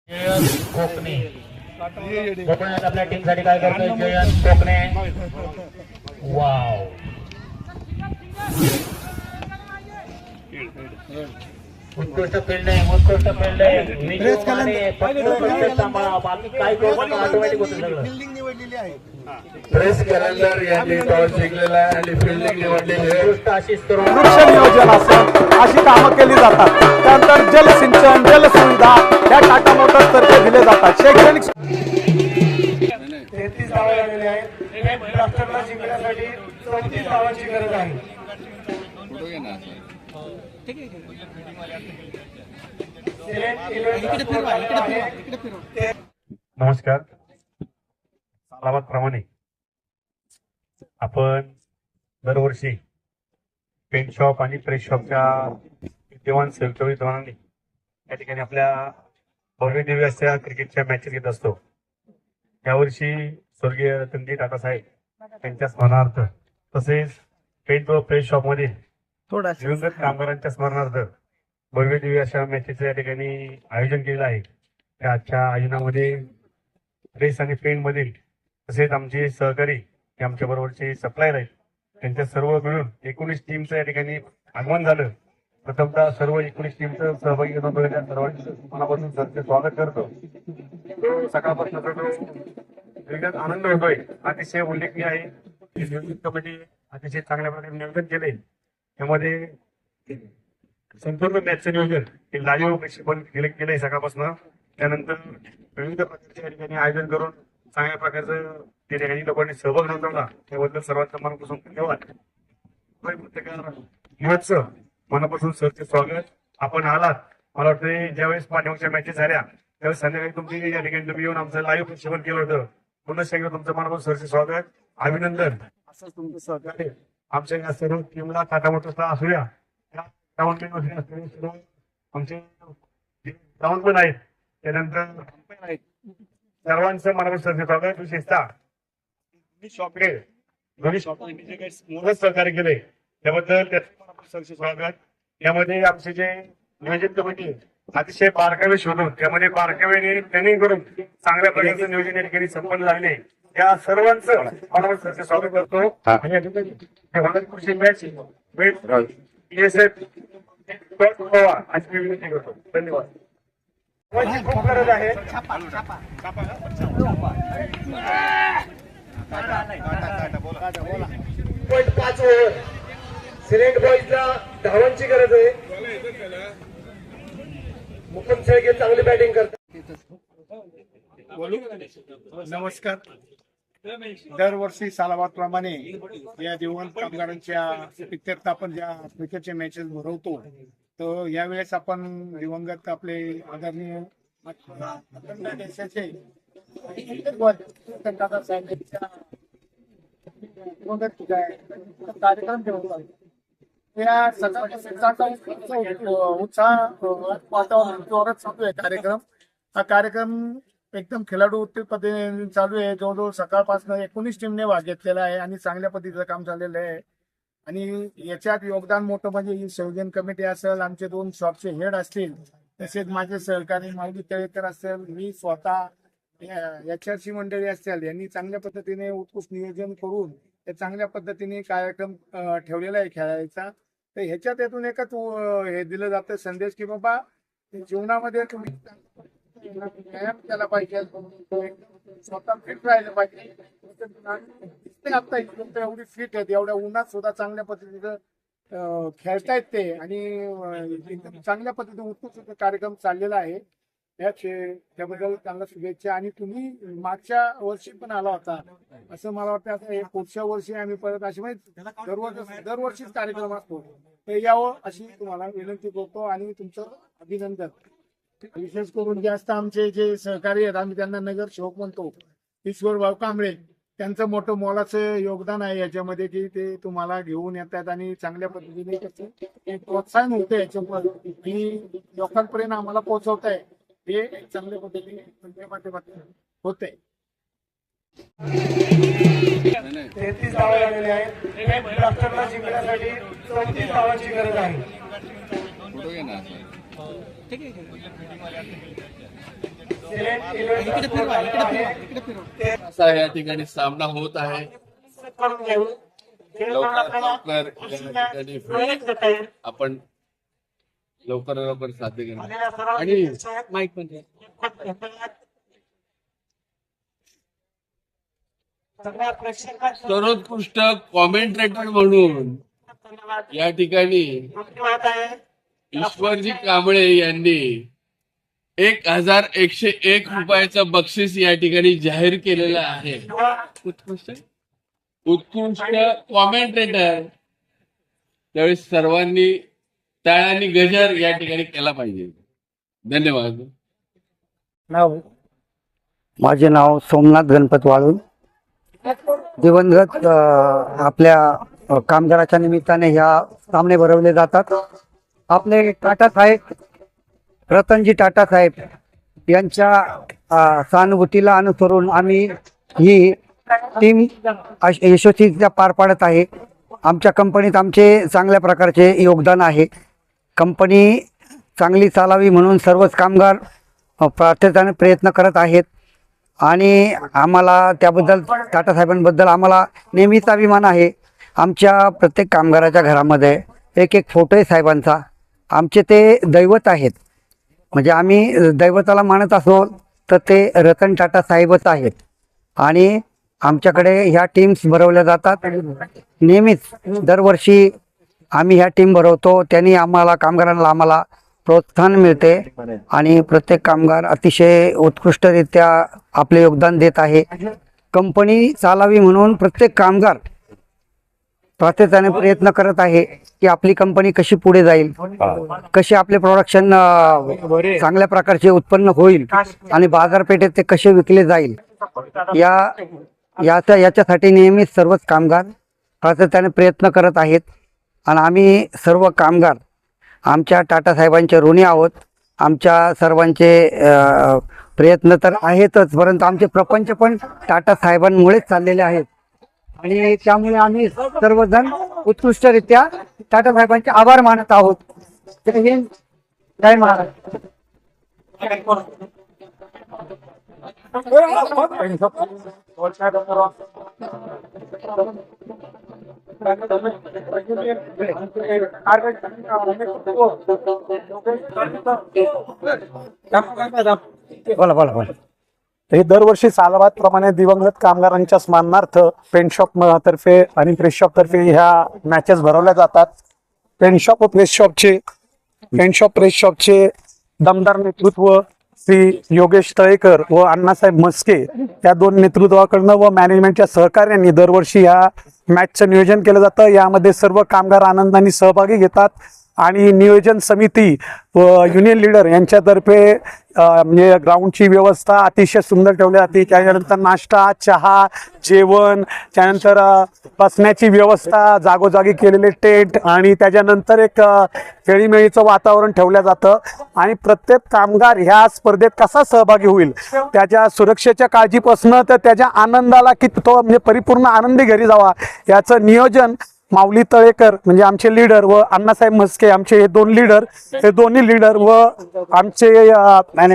कोकणे कोकणात आपल्या टीम साठी काय करतोय जयंत कोकणे. वाव, उत्कृष्ट फिल्डिंग, उत्कृष्ट फिल्डिंग. बाकी काय ऑटोमॅटिक होतं सगळं. प्रेस कॅलेंडर यांनी टॉस जिंकलेला आहे आणि फिल्डिंग निवडलेली आहे. उत्कृष्ट आशिष तरुण वृक्ष नियोजन असेल अशी कामं केली जातात. त्यानंतर जलसिंचन, जलसुविधा या टाटा मोटर्स तर्फे दिले जातात. शैक्षणिक 33 धावा लागलेल्या आहेत. राष्ट्रला जिंकण्यासाठी 34 धावांची गरज आहे. नमस्कार. सालाबादप्रमाणे आपण दरवर्षी पेंट शॉप आणि प्रेस शॉपच्या विद्यमान सहयोगितांनी या ठिकाणी आपल्या भव्य दिव्य अशा क्रिकेटच्या मॅचेस घेत असतो. यावर्षी स्वर्गीय रतनजी टाटा साहेब यांच्या स्मरणार्थ तसेच पेंट व प्रेस शॉपमध्ये दिवंगत कामगारांच्या स्मरणार्थ भव्य दिव्य अशा मॅचेसचं या ठिकाणी आयोजन केलेलं आहे. त्या आजच्या आयोजनामध्ये प्रेस आणि पेंट मधील तसेच आमचे सहकारी हे आमच्या बरोबरचे सप्लायर आहेत त्यांच्या सर्व मिळून 19 टीमचं या ठिकाणी आगमन झालं. प्रथमतः सर्व 19 टीमचं सहभागी नोंदवलेल्या सर्वांचं मनापासून सरचे स्वागत करतो. सकाळपासून वेगळाच आनंद होतोय. अतिशय उल्लेखनीय आहे. नियोजन कमिटी अतिशय चांगल्या प्रकारे नियोजन केले. त्यामध्ये संपूर्ण मॅचचं नियोजन हे लाईव्ह प्रक्षेपण केलंय सकाळपासून. त्यानंतर विविध प्रकारच्या ठिकाणी आयोजन करून चांगल्या प्रकारचं त्या ठिकाणी लोकांनी सहभाग नोंदवला. त्याबद्दल सर्वांचं मनापासून धन्यवाद. मनापासून सरचे स्वागत. आपण आलात. मला वाटतं ज्यावेळेस पाठीमागच्या मॅचेस झाल्या त्यावेळेस संध्याकाळी तुमची या ठिकाणी तुम्ही येऊन आमचं लाईव्ह प्रक्षेपण केलं होतं. पुन्हा सांगितलं तुमचं मनापासून सरचे स्वागत, अभिनंदन. असंच तुमचं सहकार्य आमच्या या सर्व टीमला टाटा मोटर्सला असू द्या, आमचे ग्राउंड पण आहेत, त्यानंतर सर्वांचं मनापासून सरचे स्वागत. विशेषतः दोन्ही शॉपने जे काही मोठं सहकार्य केले त्याबद्दल त्याचं सरचे स्वागत. यामध्ये आमचे जे नियोजन कमिटी अतिशय बारकावे शोधून त्यामध्ये बारकाव्याने ट्रेनिंग करून चांगल्या प्रकारचं नियोजन या ठिकाणी संपन्न झाले. या सर्वांचं मनापासून सरचे स्वागत करतो. आणि या ठिकाणी कृषी मॅच अशी विनंती करतो. धन्यवाद. खूप गरज आहे. पॉईंट 5 ओव्हर सिलेक्ट बॉईजला धावांची गरज आहे. मुकुंद शेळके चांगली बॅटिंग करतात. नमस्कार. दरवर्षी सालाबादप्रमाणे या दिवंगत कामगारांच्या प्रित्यर्थ आपण ज्या क्रिकेटच्या मॅचेस भरवतो तर यावेळेस आपण दिवंगत आपले आदरणीय देशाचे कार्यक्रम ठेवतो. या उत्साह वातावरण चालू आहे कार्यक्रम. हा कार्यक्रम एकदम खेळाडू उत्तर पद्धतीने चालू आहे. जवळजवळ सकाळपासून 19 टीमने भाग घेतलेला आहे आणि चांगल्या पद्धतीचं काम झालेलं आहे. आणि याच्यात योगदान मोठं म्हणजे ही संयोजन कमिटी असेल, आमचे 2 शॉपचे हेड असतील, तसेच माझे सहकारी माऊली तळेकर असेल, मी स्वतः याच्याची मंडळी असेल, यांनी चांगल्या पद्धतीने उत्कृष्ट नियोजन करून ते चांगल्या पद्धतीने कार्यक्रम ठेवलेला आहे खेळायचा. तर ह्याच्यात यातून एकच हे दिलं जातं संदेश की बाबा जीवनामध्ये तुम्ही व्यायाम केला पाहिजे, स्वतः फिट राहिलं पाहिजे. आता एवढी फिट आहेत, एवढ्या उन्हात सुद्धा चांगल्या पद्धतीचं खेळतायत ते आणि एकदम चांगल्या पद्धतीने उत्कृष्ट कार्यक्रम चाललेला आहे. त्याबद्दल चांगल्या शुभेच्छा. आणि तुम्ही मागच्या वर्षी पण आला होता असं मला वाटतं. आता पुढच्या वर्षी आम्ही परत अशी म्हणजे दरवर्षीच कार्यक्रम असतो तर यावं अशी तुम्हाला विनंती करतो आणि तुमचं अभिनंदन. विशेष करून जास्त आमचे जे सहकारी आहेत आम्ही त्यांना नगर सेवक म्हणतो, ईश्वरभाऊ कांबळे, त्यांचं मोठं मोलाचं योगदान आहे याच्यामध्ये की ते तुम्हाला घेऊन येतात आणि चांगल्या पद्धतीने त्याचं प्रोत्साहन होतं याच्यामध्ये आणि लोकांपर्यंत आम्हाला पोहोचवत आहे. हे चांगल्या पद्धतीने माध्यमातून होत आहे. 33 धावा लागलेल्या आहेत. राष्ट्रला जिंकण्यासाठी 34 धावांची गरज आहे. असा या ठिकाणी सामना होत आहे. लवकर या ठिकाणी आपण लवकर साध्य करणार आणि माईक पण सर्वोत्कृष्ट कॉमेंट्रेटर म्हणून या ठिकाणी ईश्वरजी कांबळे यांनी 1101 रुपयाचं बक्षीस या ठिकाणी जाहीर केलेलं आहे. उत्कृष्ट कॉमेंट्रेटर त्यावेळी सर्वांनी टाळ्यांनी गजर या ठिकाणी केला पाहिजे. धन्यवाद. माझे नाव सोमनाथ गणपत वाळून. दिवंगत आपल्या कामगाराच्या निमित्ताने ह्या सामने भरवले जातात. आपले टाटा साहेब रतनजी टाटा साहेब यांच्या सहानुभूतीला अनुसरून आम्ही ही टीम यशस्वीरित्या पार पाडत आहे. आमच्या कंपनीत आमचे चांगल्या प्रकारचे योगदान आहे. कंपनी चांगली चालावी म्हणून सर्वच कामगार प्रात्यक्षाने प्रयत्न करत आहेत आणि आम्हाला त्याबद्दल टाटा साहेबांबद्दल आम्हाला नेहमीच अभिमान आहे. आमच्या प्रत्येक कामगाराच्या घरामध्ये एक फोटो आहे साहेबांचा. आमचे ते दैवत आहेत. म्हणजे आम्ही दैवताला मानत असो तर ते रतन टाटा साहेबच आहेत. आणि आमच्याकडे ह्या टीम्स भरवल्या जातात. नेहमीच दरवर्षी आम्ही ह्या टीम भरवतो. त्यांनी कामगारांना आम्हाला प्रोत्साहन मिळते आणि प्रत्येक कामगार अतिशय उत्कृष्टरित्या आपले योगदान देत आहे. कंपनी चालावी म्हणून प्रत्येक कामगार प्रात्यक्षाने प्रयत्न करत आहे की आपली कंपनी कशी पुढे जाईल, कसे आपले प्रोडक्शन चांगल्या प्रकारचे उत्पन्न होईल आणि बाजारपेठेत ते कसे विकले जाईल याच्यासाठी नेहमीच सर्वच कामगार प्रात्यक्षाने प्रयत्न करत आहेत. आणि आम्ही सर्व कामगार आमच्या टाटा साहेबांचे ऋणी आहोत. आमच्या सर्वांचे प्रयत्न तर आहेतच, परंतु आमचे प्रपंच पण टाटा साहेबांमुळेच चाललेले आहेत आणि त्यामुळे आम्ही सर्वजण उत्कृष्टरित्या टाटा साहेबांचे आभार मानत आहोत. जय हिंद, जय महाराष्ट्र. बोला बोला बोला. हे दरवर्षी सालाबादप्रमाणे दिवंगत कामगारांच्या स्मरणार्थ पेंट शॉप तर्फे आणि प्रेस शॉप तर्फे ह्या मॅचेस भरवल्या जातात. पेंट शॉप व प्रेस शॉपचे दमदार नेतृत्व श्री योगेश तळेकर व अण्णासाहेब म्हस्के या दोन नेतृत्वाकडनं व मॅनेजमेंटच्या सहकार्याने दरवर्षी या मॅचचं नियोजन केलं जातं. यामध्ये सर्व कामगार आनंदाने सहभागी घेतात आणि नियोजन समिती व युनियन लीडर यांच्यातर्फे म्हणजे ग्राउंडची व्यवस्था अतिशय सुंदर ठेवली जाते. त्यानंतर नाश्ता, चहा, जेवण, त्यानंतर बसण्याची व्यवस्था, जागोजागी केलेले टेंट आणि त्याच्यानंतर एक खेळीमेळीचं वातावरण ठेवलं जातं. आणि प्रत्येक कामगार ह्या स्पर्धेत कसा सहभागी होईल त्याच्या सुरक्षेच्या काळजीपासून तर त्याच्या आनंदाला की तो म्हणजे परिपूर्ण आनंदी घरी जावा याचं नियोजन माऊली तळेकर म्हणजे आमचे लीडर व अण्णासाहेब म्हस्के आमचे हे दोन्ही लीडर व आमचे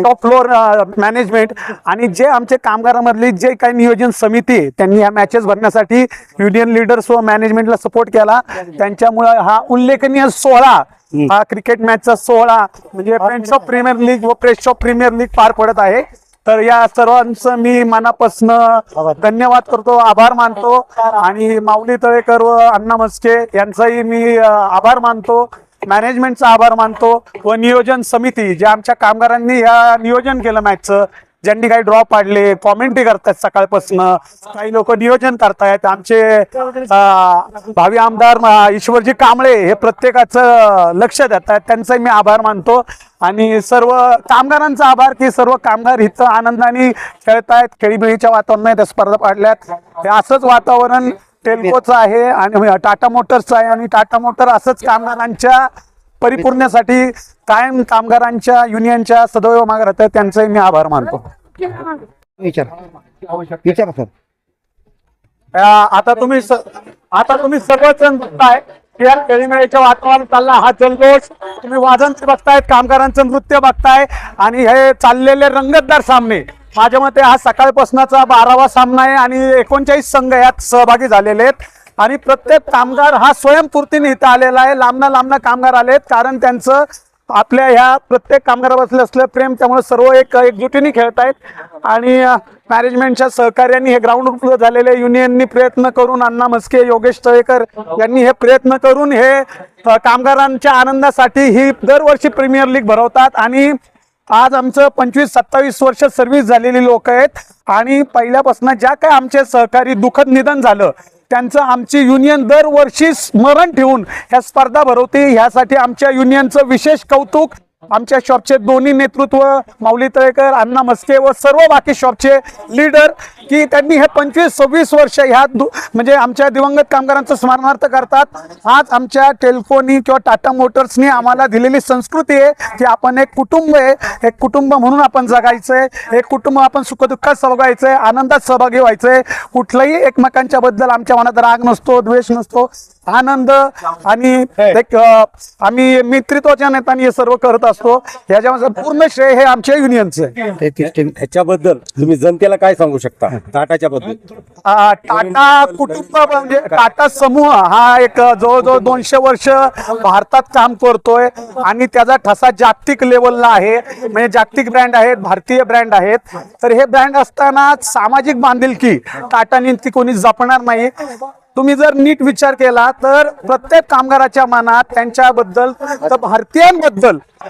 टॉप फ्लोअर मॅनेजमेंट आणि जे आमचे कामगारांमधली जे काही नियोजन समिती आहे त्यांनी या मॅचेस भरण्यासाठी युनियन लीडर्स व मॅनेजमेंटला सपोर्ट केला. त्यांच्यामुळे हा उल्लेखनीय सोहळा हा क्रिकेट मॅचचा सोहळा म्हणजे फ्रेंड्स ऑफ प्रीमियर लीग व प्रेस ऑफ प्रीमियर लीग पार पडत आहे. तर या सर्वांचं मी मनापासून धन्यवाद करतो, आभार मानतो आणि माऊली तळेकर व अण्णा म्हस्के यांचाही मी आभार मानतो, मॅनेजमेंटचा आभार मानतो व नियोजन समिती जे आमच्या कामगारांनी या नियोजन केलं मॅचचं, ज्यांनी काही ड्रॉ पाडले, कॉमेंट्री करतात सकाळपासून, काही लोक नियोजन करतायत. आमचे भावी आमदार ईश्वरजी कांबळे हे प्रत्येकाचं लक्ष देतात, त्यांचाही मी आभार मानतो आणि सर्व कामगारांचा आभार की सर्व कामगार इथं आनंदाने खेळतायत, खेळीमेळीच्या वातावरणात त्या स्पर्धा पाडल्यात. हे असंच वातावरण टेल्कोचं आहे आणि टाटा मोटर्सचं आहे आणि टाटा मोटर असंच कामगारांच्या परिपूर्णसाठी कायम कामगारांच्या युनियनच्या सदैव मागे राहतात, त्यांचाही मी आभार मानतो. विचार सर. आता तुम्ही सर्वजण बघताय या खेळीमेळीचं वातावरण चालला, हा जल्लोष तुम्ही वाजंत्री बघतायत, कामगारांचं नृत्य बघताय आणि हे चाललेले रंगतदार सामने, माझ्या मते हा सकाळपासूनचा 12वा सामना आहे आणि 39 संघ यात सहभागी झालेले आहेत आणि प्रत्येक कामगार हा स्वयंपूर्तीने इथं आलेला आहे. लांबना कामगार आलेत कारण त्यांचं आपल्या ह्या प्रत्येक कामगाराबद्दल असलं प्रेम, त्यामुळे सर्व एकजुटीने खेळत आहेत आणि मॅनेजमेंटच्या सहकार्याने हे ग्राउंड उपलब्ध झालेले युनियननी प्रयत्न करून, अण्णा म्हस्के, योगेश तळेकर यांनी हे प्रयत्न करून हे कामगारांच्या आनंदासाठी ही दरवर्षी प्रीमियर लीग भरवतात आणि आज आमचं 25-27 वर्ष सर्व्हिस झालेली लोक आहेत आणि पहिल्यापासून ज्या काय आमचे सहकारी दुःखद निधन झालं त्यांचं आमची युनियन दरवर्षी स्मरण ठेवून ह्या स्पर्धा भरवते. ह्यासाठी आमच्या युनियनचं विशेष कौतुक आमच्या शॉपचे दोन्ही नेतृत्व माऊली तळेकर, अण्णा म्हस्के व सर्व बाकी शॉपचे लीडर की त्यांनी हे 25-26 वर्ष ह्या म्हणजे आमच्या दिवंगत कामगारांचं स्मरणार्थ करतात. आज आमच्या टेल्कोनी किंवा टाटा मोटर्सनी आम्हाला दिलेली संस्कृती आहे की आपण एक कुटुंब आहे, एक कुटुंब म्हणून आपण जगायचंय, एक कुटुंब आपण सुखदुःखात सहभागायचंय, आनंदात सहभागी व्हायचंय. कुठलाही एकमेकांच्या बद्दल आमच्या मनात राग नसतो, द्वेष नसतो, आनंद आणि एक आम्ही मित्रत्वाच्या नेत्यांनी हे सर्व करत असतो. याच्यामध्ये पूर्ण श्रेय हे आमच्या युनियनचं आहे. ह्याच्याबद्दल तुम्ही जनतेला काय सांगू शकता टाटाच्या बद्दल? टाटा कुटुंब म्हणजे टाटा समूह हा एक जवळजवळ 200 वर्ष भारतात काम करतोय आणि त्याचा ठसा जागतिक लेवलला आहे. म्हणजे जागतिक ब्रँड आहेत, भारतीय ब्रँड आहेत. तर हे ब्रँड असताना सामाजिक बांधिलकी टाटानी ती कोणी जपणार नाही. तुम्ही जर नीट विचार केला तर प्रत्येक कामगाराच्या मनात त्यांच्याबद्दल, तर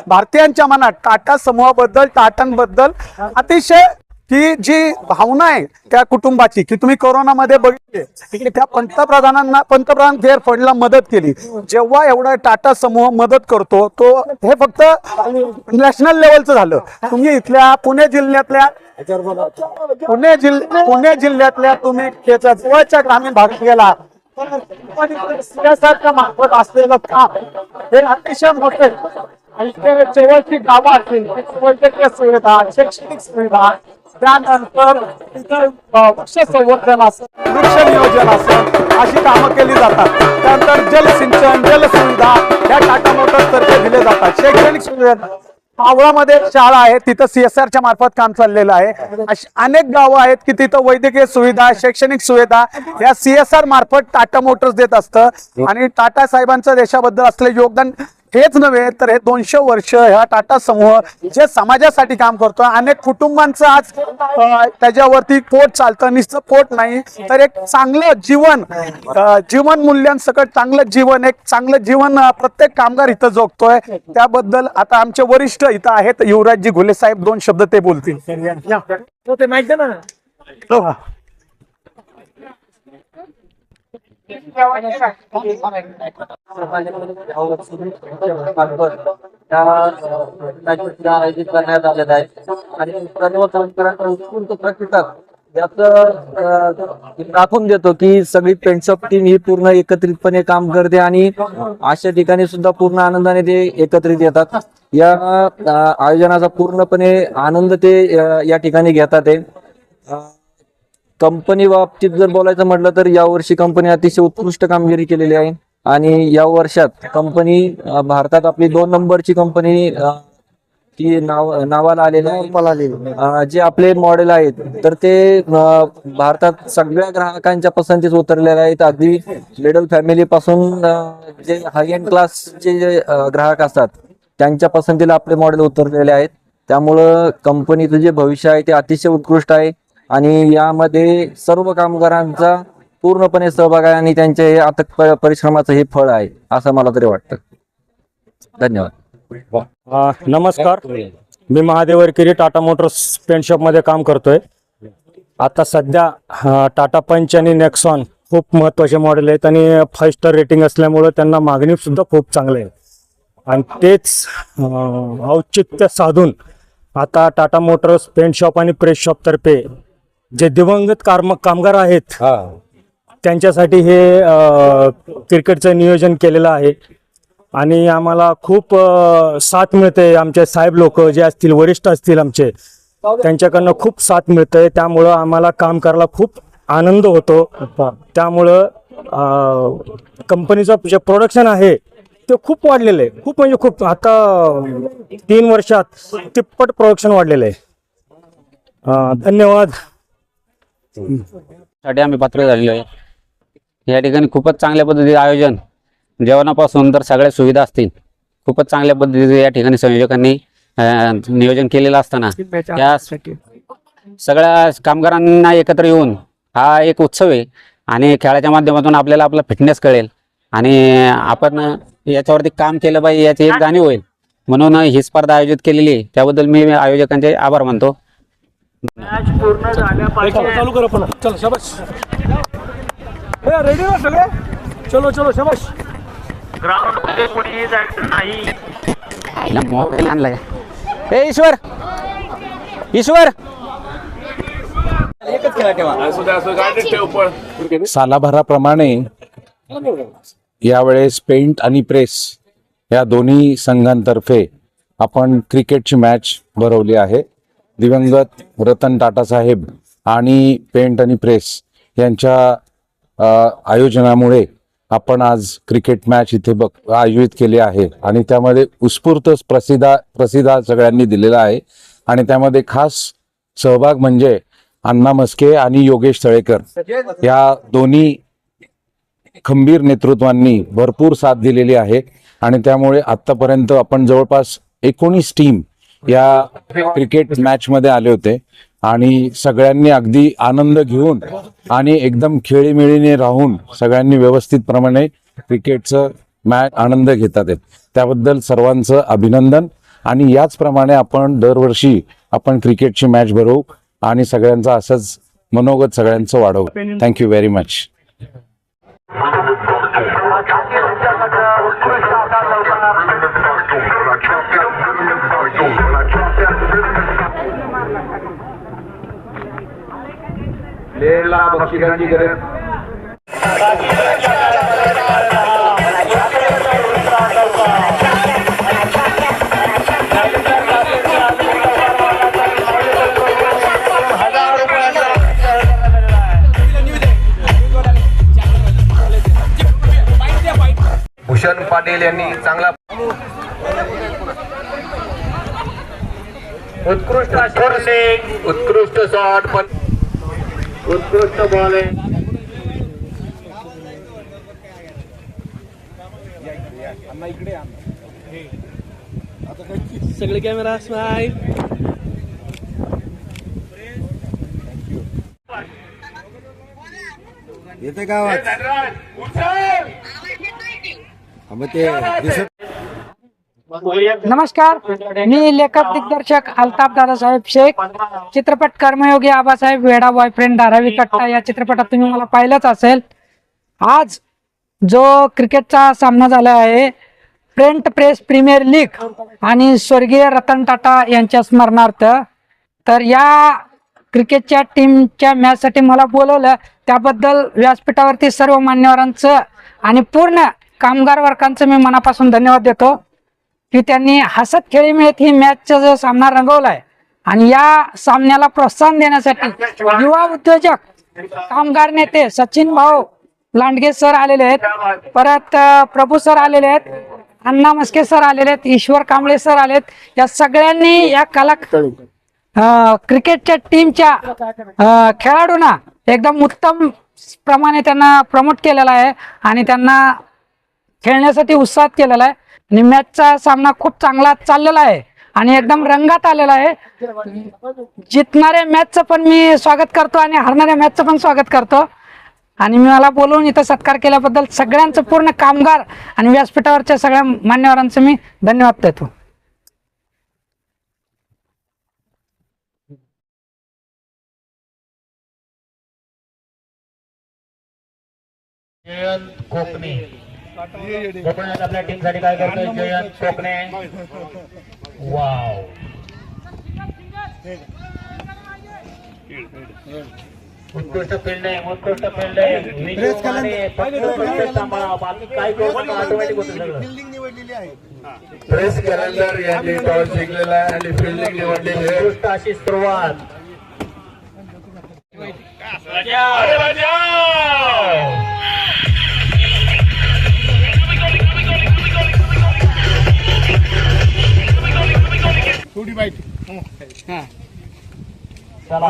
भारतीयांच्या मनात टाटा समूहाबद्दल, टाटांबद्दल अतिशय की जी भावना आहे त्या कुटुंबाची की तुम्ही कोरोनामध्ये बघितले त्या पंतप्रधान फेअर फंडला मदत केली. जेव्हा एवढा टाटा समूह मदत करतो तो हे फक्त नॅशनल लेवलचं झालं. तुम्ही इथल्या पुणे जिल्ह्यातल्या तुम्ही त्याच्या जवळच्या ग्रामीण भागात गेला मार्फत असलेलं काम हे अतिशय मोठे आणि जवळची गावं असतील, वैद्यकीय सुविधा, शैक्षणिक सुविधा, त्यानंतर वृक्ष संवर्धन असेल, वृक्ष नियोजन असेल, अशी कामं केली जातात. त्यानंतर जलसिंचन, जलसुविधा या टाटा मोटर्स तर्फे दिले जातात. शैक्षणिक सुविधा मावळामध्ये शाळा आहे, तिथं CSRच्या मार्फत काम चाललेलं आहे. अशी अनेक गावं आहेत की तिथं वैद्यकीय सुविधा, शैक्षणिक सुविधा या CSR मार्फत टाटा मोटर्स देत असतं. आणि टाटा साहेबांचं देशाबद्दल असलेलं योगदान हेच नव्हे तर हे 200 वर्ष ह्या टाटा समूह जे समाजासाठी काम करतो. अनेक कुटुंबांचं आज त्याच्यावरती पोट चालतं, नुसतं पोट नाही तर एक चांगलं जीवन मूल्यांसकट चांगलं जीवन, एक चांगलं जीवन प्रत्येक कामगार इथं जगतोय. त्याबद्दल आता आमचे वरिष्ठ इथं आहेत, युवराजजी घुले साहेब 2 शब्द ते बोलतील. ते माहिती ना आयोजित करण्यात आलेला आहे आणि सर्व कामगारांचा उत्स्फूर्त प्रतिसाद याचं दाखवून देतो की सगळी पेंट शॉप टीम ही पूर्ण एकत्रितपणे काम करते आणि अशा ठिकाणी सुद्धा पूर्ण आनंदाने ते एकत्रित येतात. या आयोजनाचा पूर्णपणे आनंद ते या ठिकाणी घेतात. कंपनी बाबतीत जर बोलायचं म्हटलं तर यावर्षी कंपनी अतिशय उत्कृष्ट कामगिरी केलेली आहे आणि या वर्षात कंपनी भारतात आपली 2 नंबरची कंपनी ती नावाला आलेली आहे. जे आपले मॉडेल आहेत तर ते भारतात सगळ्या ग्राहकांच्या पसंतीस उतरलेले आहेत. अगदी मिडल फॅमिली पासून जे हाय एंड क्लासचे जे ग्राहक असतात त्यांच्या पसंतीला आपले मॉडेल उतरलेले आहेत. त्यामुळं कंपनीचं जे भविष्य आहे ते अतिशय उत्कृष्ट आहे आणि यामध्ये सर्व कामगारांचा पूर्णपणे सहभाग आहे आणि त्यांच्या हे अथक परिश्रमाचं हे फळ आहे असं मला तरी वाटतं. धन्यवाद. नमस्कार, मी Mahadev Varkeri Tata Motors paint shop मध्ये काम करतोय. आता सध्या टाटा पंच आणि नेक्सॉन खूप महत्वाचे मॉडेल आहेत आणि 5 स्टार रेटिंग असल्यामुळे त्यांना मागणी सुद्धा खूप चांगली आहे आणि तेच औचित्य साधून आता टाटा मोटर्स पेंट शॉप आणि प्रेस शॉप तर्फे जे दिवंगत कामगार आहेत त्यांच्यासाठी हे क्रिकेटचं नियोजन केलेलं आहे आणि आम्हाला खूप साथ मिळते. आमचे साहेब लोक जे असतील, वरिष्ठ असतील आमचे, त्यांच्याकडनं खूप साथ मिळते. त्यामुळं आम्हाला काम करायला खूप आनंद होतो. त्यामुळं कंपनीचं जे प्रोडक्शन आहे ते खूप वाढलेलं आहे, खूप म्हणजे खूप. आता 3 वर्षात तिप्पट प्रोडक्शन वाढलेलं आहे. धन्यवाद. साठी आम्ही पात्र झालेलो आहे. या ठिकाणी खूपच चांगल्या पद्धतीचे आयोजन, जेवणापासून तर सगळ्या सुविधा असतील, खूपच चांगल्या पद्धतीचे या ठिकाणी संयोजकांनी नियोजन केलेलं असताना या सगळ्या कामगारांना एकत्र येऊन हा एक उत्सव आहे आणि खेळाच्या माध्यमातून आपल्याला आपला फिटनेस कळेल आणि आपण याच्यावरती काम केलं पाहिजे याची एक जाणीव होईल, म्हणून ही स्पर्धा आयोजित केलेली आहे. त्याबद्दल मी आयोजकांचे आभार मानतो. पूर्ण झाल्या पाहिजे. चालू करा पुन्हा. चल शाबाश. रेडी हो सगळे. चलो चलो शाबाश. ग्राउंड मध्ये कोणीही जायचं नाही. मोबाईल आणलाय. ए ईश्वर, ईश्वर सालाभराप्रमाणे यावेळेस पेंट आणि प्रेस या दोन्ही संघांतर्फे आपण क्रिकेटची मॅच भरवली आहे. दिवंगत रतन टाटा साहेब आणि पेंट आणि प्रेस यांच्या आयोजनामुळे आपण आज क्रिकेट मॅच इथे आयोजित केली आहे आणि त्यामध्ये उत्स्फूर्त प्रसिद्ध सगळ्यांनी दिलेला आहे आणि त्यामध्ये खास सहभाग म्हणजे अण्णा मस्के आणि योगेश तळेकर या दोन्ही खंबीर नेतृत्वांनी भरपूर साथ दिलेली आहे आणि त्यामुळे आतापर्यंत आपण जवळपास 19 टीम या क्रिकेट मॅच मध्ये आले होते आणि सगळ्यांनी अगदी आनंद घेऊन आणि एकदम खेळीमेळीने राहून सगळ्यांनी व्यवस्थितप्रमाणे क्रिकेटचं मॅच आनंद घेतात. त्याबद्दल सर्वांचं अभिनंदन आणि याचप्रमाणे आपण दरवर्षी आपण क्रिकेटची मॅच भरवू आणि सगळ्यांचं असंच मनोगत सगळ्यांचं वाढवू. Thank you very much. बक्षिसांची गरज. भूषण पाटील यांनी चांगला उत्कृष्ट शॉट पण उत्कृष्ट बॉल आहे. सगळे कॅमेरा स्माईल. येते गावात नमस्कार, मी लेखक दिग्दर्शक अल्ताफ दादासाहेब शेख. चित्रपट कर्मयोगी आबासाहेब वेडा बॉयफ्रेंड धारावी कट्टा या चित्रपटात तुम्ही मला पाहिलंच असेल. आज जो क्रिकेटचा सामना झाला आहे पेंट प्रेस प्रीमियर लीग आणि स्वर्गीय रतन टाटा यांच्या स्मरणार्थ, तर या क्रिकेटच्या टीमच्या मॅचसाठी मला बोलवलं त्याबद्दल व्यासपीठावरती सर्व मान्यवरांचं आणि पूर्ण कामगार वर्गांचं मी मनापासून धन्यवाद देतो की त्यांनी हसत खेळी मिळत ही मॅचचा जो सामना रंगवलाय आणि या सामन्याला प्रोत्साहन देण्यासाठी युवा उद्योजक कामगार नेते सचिन भाऊ लांडगे सर आलेले आहेत, परत प्रभू सर आलेले आहेत, अण्णा मस्के सर आलेले आहेत, ईश्वर कांबळे सर आलेत. या सगळ्यांनी या क्रिकेटच्या टीमच्या खेळाडूंना एकदम उत्तम प्रमाणे त्यांना प्रमोट केलेला आहे आणि त्यांना खेळण्यासाठी उत्साहित केलेला आहे आणि मॅचचा सामना खूप चांगला चाललेला आहे आणि एकदम रंगात आलेला आहे. जितणाऱ्या मॅचचं पण मी स्वागत करतो आणि हरणाऱ्या मॅचचं पण स्वागत करतो आणि मी मला बोलवून इथं सत्कार केल्याबद्दल सगळ्यांचं पूर्ण कामगार आणि व्यासपीठावरच्या सगळ्या मान्यवरांचं मी धन्यवाद देतो. जयंत कोकणे कोकणात आपल्या टीम साठी काय करतोय जयंत कोकणे. वाव, उत्कृष्ट फील्ड आहे, उत्कृष्ट फील्ड आहे. बाकी काय ऑटोमॅटिक होतं सगळं. प्रेस कॅलेंडर यांनी टॉस जिंकलेला आहे आणि फिल्डिंग निवडलेली आहे. उत्कृष्ट अशी सुरुवात. अरे बजाव. थोडी बाईट चला.